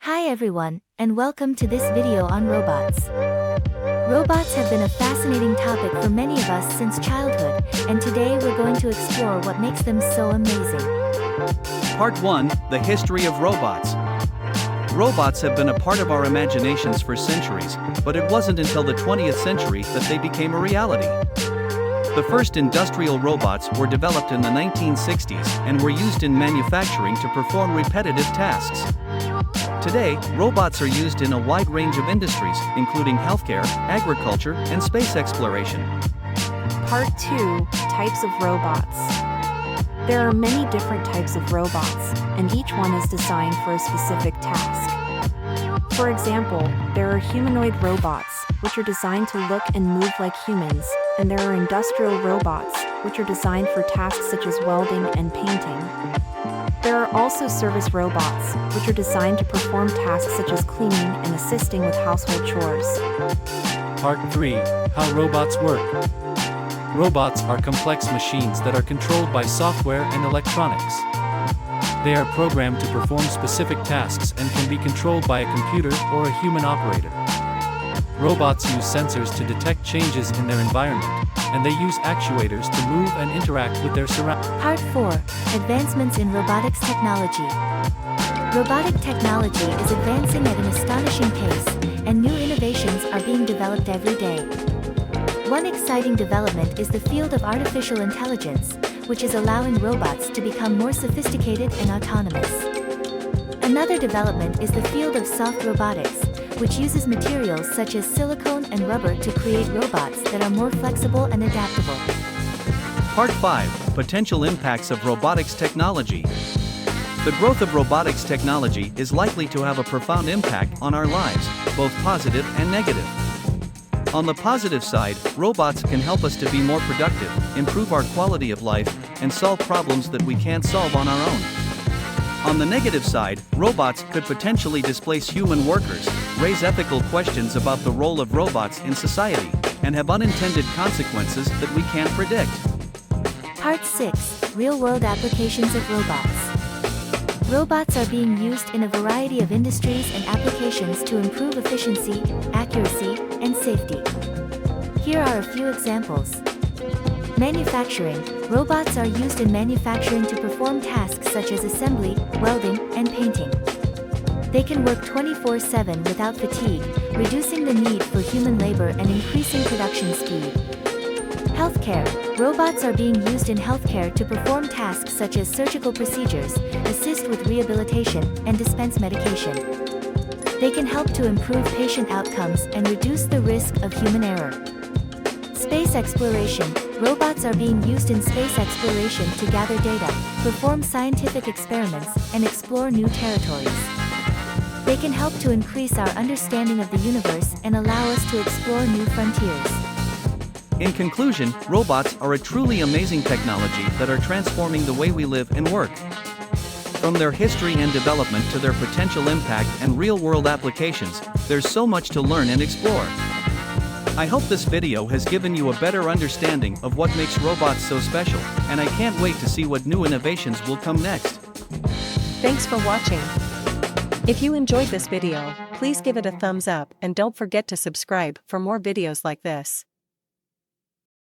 Hi everyone, and welcome to this video on robots. Robots have been a fascinating topic for many of us since childhood, and today we're going to explore what makes them so amazing. Part 1: The History of Robots. Robots have been a part of our imaginations for centuries, but it wasn't until the 20th century that they became a reality. The first industrial robots were developed in the 1960s and were used in manufacturing to perform repetitive tasks. Today, robots are used in a wide range of industries, including healthcare, agriculture, and space exploration. Part 2: Types of robots. There are many different types of robots, and each one is designed for a specific task. For example, there are humanoid robots, which are designed to look and move like humans, and there are industrial robots, which are designed for tasks such as welding and painting. There are also service robots, which are designed to perform tasks such as cleaning and assisting with household chores. Part 3: How robots work. Robots are complex machines that are controlled by software and electronics. They are programmed to perform specific tasks and can be controlled by a computer or a human operator. Robots use sensors to detect changes in their environment, and they use actuators to move and interact with their surroundings. Part 4: Advancements in robotics technology. Robotic technology is advancing at an astonishing pace, and new innovations are being developed every day. One exciting development is the field of artificial intelligence, which is allowing robots to become more sophisticated and autonomous. Another development is the field of soft robotics, which uses materials such as silicone and rubber to create robots that are more flexible and adaptable. Part 5: Potential Impacts of Robotics Technology. The growth of robotics technology is likely to have a profound impact on our lives, both positive and negative. On the positive side, robots can help us to be more productive, improve our quality of life, and solve problems that we can't solve on our own. On the negative side, robots could potentially displace human workers, raise ethical questions about the role of robots in society, and have unintended consequences that we can't predict. Part 6: Real-world applications of robots. Robots are being used in a variety of industries and applications to improve efficiency, accuracy, and safety. Here are a few examples. Manufacturing. Robots are used in manufacturing to perform tasks such as assembly, welding, and painting. They can work 24/7 without fatigue, reducing the need for human labor and increasing production speed. Healthcare. Robots are being used in healthcare to perform tasks such as surgical procedures, assist with rehabilitation, and dispense medication. They can help to improve patient outcomes and reduce the risk of human error. Space exploration. Robots are being used in space exploration to gather data, perform scientific experiments, and explore new territories. They can help to increase our understanding of the universe and allow us to explore new frontiers. In conclusion, robots are a truly amazing technology that are transforming the way we live and work. From their history and development to their potential impact and real-world applications, there's so much to learn and explore. I hope this video has given you a better understanding of what makes robots so special, and I can't wait to see what new innovations will come next. Thanks for watching. If you enjoyed this video, please give it a thumbs up and don't forget to subscribe for more videos like this.